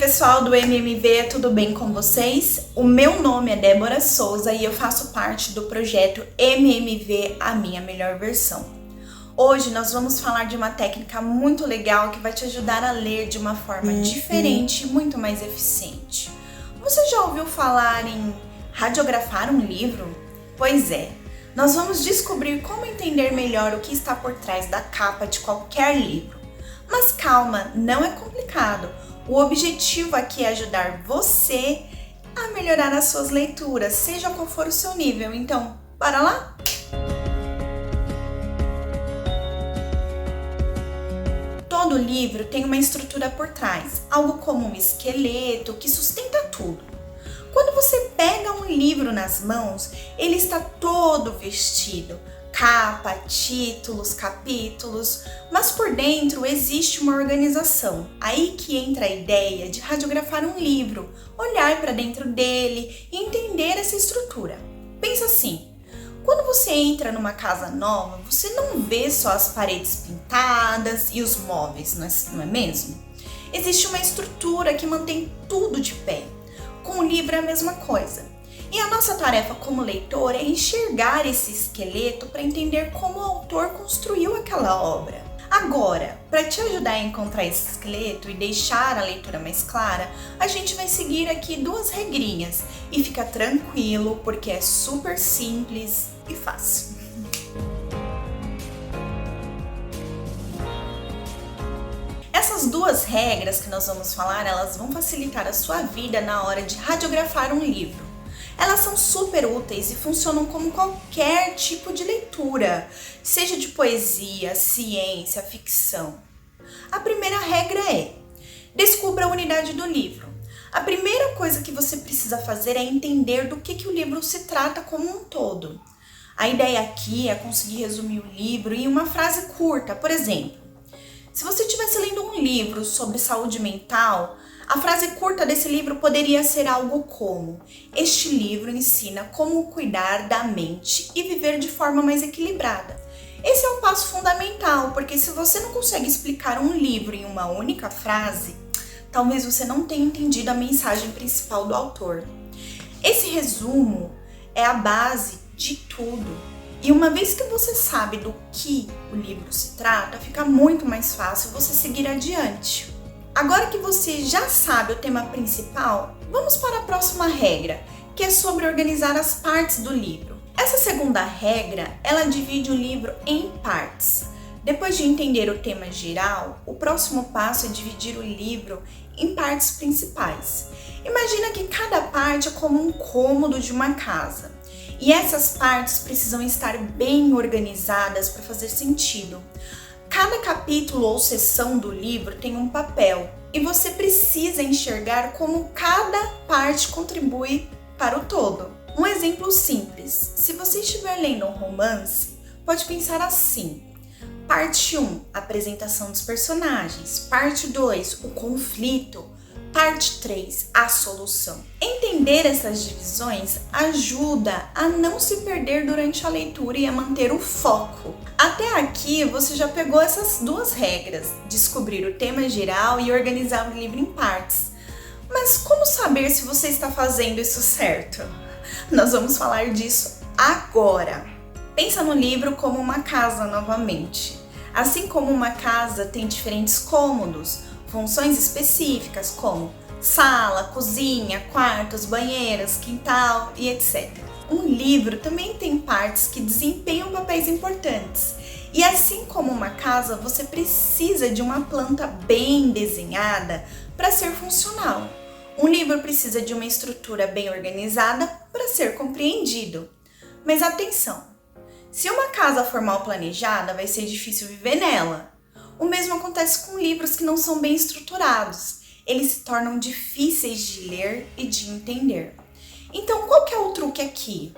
pessoal do MMV, tudo bem com vocês? O meu nome é Débora Souza e eu faço parte do projeto MMV A Minha Melhor Versão. Hoje nós vamos falar de uma técnica muito legal que vai te ajudar a ler de uma forma diferente e muito mais eficiente. Você já ouviu falar em radiografar um livro? Pois é, nós vamos descobrir como entender melhor o que está por trás da capa de qualquer livro. Mas calma, não é complicado. O objetivo aqui é ajudar você a melhorar as suas leituras, seja qual for o seu nível. Então, bora lá? Todo livro tem uma estrutura por trás, algo como um esqueleto que sustenta tudo. Quando você pega um livro nas mãos, ele está todo vestido. Capa, títulos, capítulos, mas por dentro existe uma organização. Aí que entra a ideia de radiografar um livro, olhar para dentro dele e entender essa estrutura. Pensa assim, quando você entra numa casa nova, você não vê só as paredes pintadas e os móveis, não é mesmo? Existe uma estrutura que mantém tudo de pé. Com o livro é a mesma coisa. E a nossa tarefa como leitor é enxergar esse esqueleto para entender como o autor construiu aquela obra. Agora, para te ajudar a encontrar esse esqueleto e deixar a leitura mais clara, a gente vai seguir aqui duas regrinhas. E fica tranquilo, porque é super simples e fácil. Essas duas regras que nós vamos falar, elas vão facilitar a sua vida na hora de radiografar um livro. Elas são super úteis e funcionam como qualquer tipo de leitura, seja de poesia, ciência, ficção. A primeira regra é: descubra a unidade do livro. A primeira coisa que você precisa fazer é entender do que o livro se trata como um todo. A ideia aqui é conseguir resumir o livro em uma frase curta. Por exemplo, se você estivesse lendo um livro sobre saúde mental, a frase curta desse livro poderia ser algo como: este livro ensina como cuidar da mente e viver de forma mais equilibrada. Esse é um passo fundamental, porque se você não consegue explicar um livro em uma única frase, talvez você não tenha entendido a mensagem principal do autor. Esse resumo é a base de tudo. E uma vez que você sabe do que o livro se trata, fica muito mais fácil você seguir adiante. Agora que você já sabe o tema principal, vamos para a próxima regra, que é sobre organizar as partes do livro. Essa segunda regra, ela divide o livro em partes. Depois de entender o tema geral, o próximo passo é dividir o livro em partes principais. Imagina que cada parte é como um cômodo de uma casa. E essas partes precisam estar bem organizadas para fazer sentido. Cada capítulo ou seção do livro tem um papel e você precisa enxergar como cada parte contribui para o todo. Um exemplo simples: se você estiver lendo um romance, pode pensar assim: parte 1, apresentação dos personagens, parte 2, o conflito, parte 3, a solução. Entender essas divisões ajuda a não se perder durante a leitura e a manter o foco. Até aqui você já pegou essas duas regras, descobrir o tema geral e organizar o livro em partes. Mas como saber se você está fazendo isso certo? Nós vamos falar disso agora. Pensa no livro como uma casa novamente. Assim como uma casa tem diferentes cômodos, funções específicas como sala, cozinha, quartos, banheiros, quintal e etc. Um livro também tem partes que desempenham papéis importantes. E assim como uma casa, você precisa de uma planta bem desenhada para ser funcional. Um livro precisa de uma estrutura bem organizada para ser compreendido. Mas atenção! Se uma casa for mal planejada, vai ser difícil viver nela. O mesmo acontece com livros que não são bem estruturados. Eles se tornam difíceis de ler e de entender. Então, qual que é o truque aqui?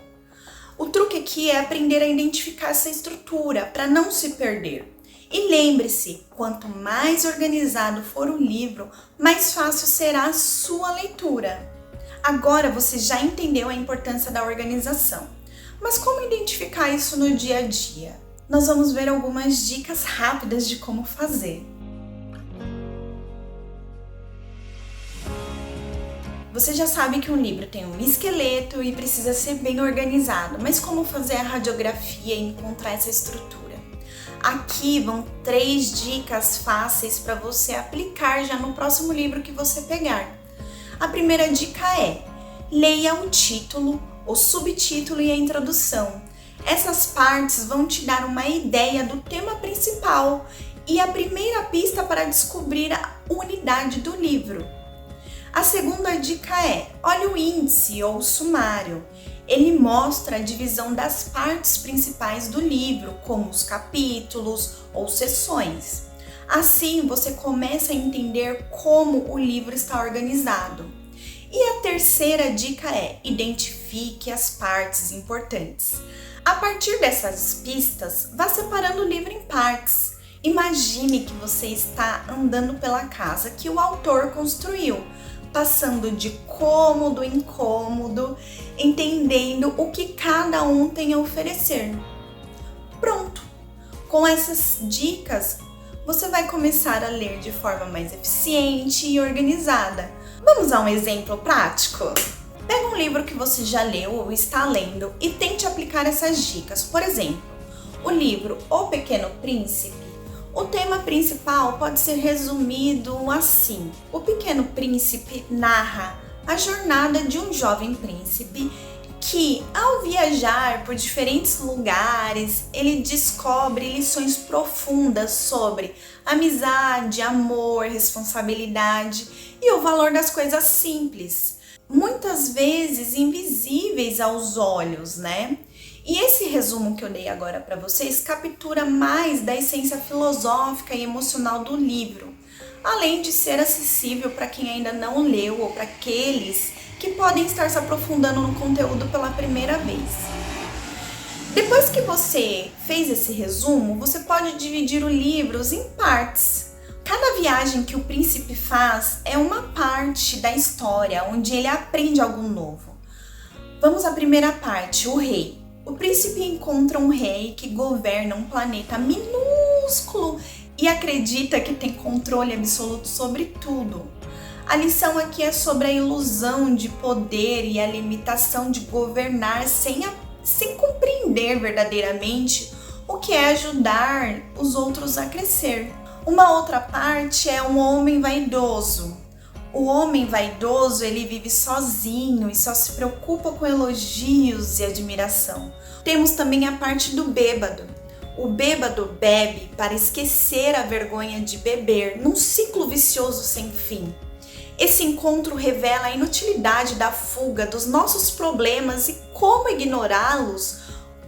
O truque aqui é aprender a identificar essa estrutura para não se perder. E lembre-se, quanto mais organizado for o livro, mais fácil será a sua leitura. Agora você já entendeu a importância da organização. Mas como identificar isso no dia a dia? Nós vamos ver algumas dicas rápidas de como fazer. Você já sabe que um livro tem um esqueleto e precisa ser bem organizado, mas como fazer a radiografia e encontrar essa estrutura? Aqui vão 3 dicas fáceis para você aplicar já no próximo livro que você pegar. A primeira dica é: leia o título, o subtítulo e a introdução. Essas partes vão te dar uma ideia do tema principal e a primeira pista para descobrir a unidade do livro. A segunda dica é: olhe o índice ou sumário. Ele mostra a divisão das partes principais do livro, como os capítulos ou seções. Assim, você começa a entender como o livro está organizado. E a terceira dica é: identifique as partes importantes. A partir dessas pistas, vá separando o livro em partes. Imagine que você está andando pela casa que o autor construiu, passando de cômodo em cômodo, entendendo o que cada um tem a oferecer. Pronto! Com essas dicas, você vai começar a ler de forma mais eficiente e organizada. Vamos a um exemplo prático? Pega um livro que você já leu ou está lendo e tente aplicar essas dicas. Por exemplo, o livro O Pequeno Príncipe. O tema principal pode ser resumido assim: o Pequeno Príncipe narra a jornada de um jovem príncipe que, ao viajar por diferentes lugares, ele descobre lições profundas sobre amizade, amor, responsabilidade e o valor das coisas simples, muitas vezes invisíveis aos olhos, né? E esse resumo que eu dei agora para vocês captura mais da essência filosófica e emocional do livro, além de ser acessível para quem ainda não leu ou para aqueles que podem estar se aprofundando no conteúdo pela primeira vez. Depois que você fez esse resumo, você pode dividir o livro em partes. Cada viagem que o príncipe faz é uma parte da história onde ele aprende algo novo. Vamos à primeira parte, o rei. O príncipe encontra um rei que governa um planeta minúsculo e acredita que tem controle absoluto sobre tudo. A lição aqui é sobre a ilusão de poder e a limitação de governar sem compreender verdadeiramente o que é ajudar os outros a crescer. Uma outra parte é um homem vaidoso. O homem vaidoso, ele vive sozinho e só se preocupa com elogios e admiração. Temos também a parte do bêbado. O bêbado bebe para esquecer a vergonha de beber, num ciclo vicioso sem fim. Esse encontro revela a inutilidade da fuga dos nossos problemas e como ignorá-los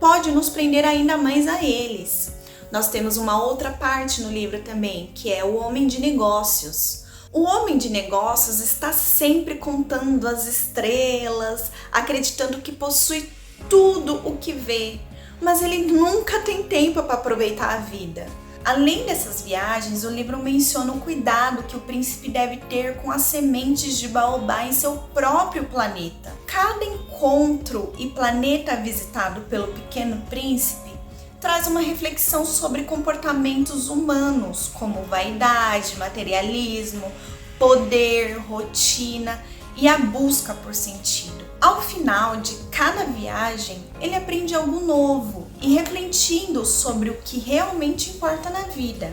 pode nos prender ainda mais a eles. Nós temos uma outra parte no livro também, que é o homem de negócios. O homem de negócios está sempre contando as estrelas, acreditando que possui tudo o que vê, mas ele nunca tem tempo para aproveitar a vida. Além dessas viagens, o livro menciona o cuidado que o príncipe deve ter com as sementes de baobá em seu próprio planeta. Cada encontro e planeta visitado pelo Pequeno Príncipe traz uma reflexão sobre comportamentos humanos, como vaidade, materialismo, poder, rotina e a busca por sentido. Ao final de cada viagem, ele aprende algo novo e refletindo sobre o que realmente importa na vida.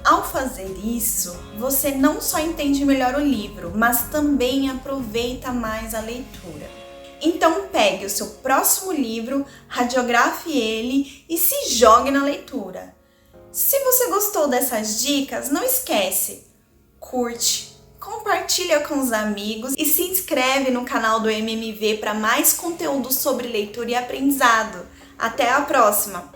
Ao fazer isso, você não só entende melhor o livro, mas também aproveita mais a leitura. Então pegue o seu próximo livro, radiografe ele e se jogue na leitura. Se você gostou dessas dicas, não esquece, curte, compartilha com os amigos e se inscreve no canal do MMV para mais conteúdo sobre leitura e aprendizado. Até a próxima!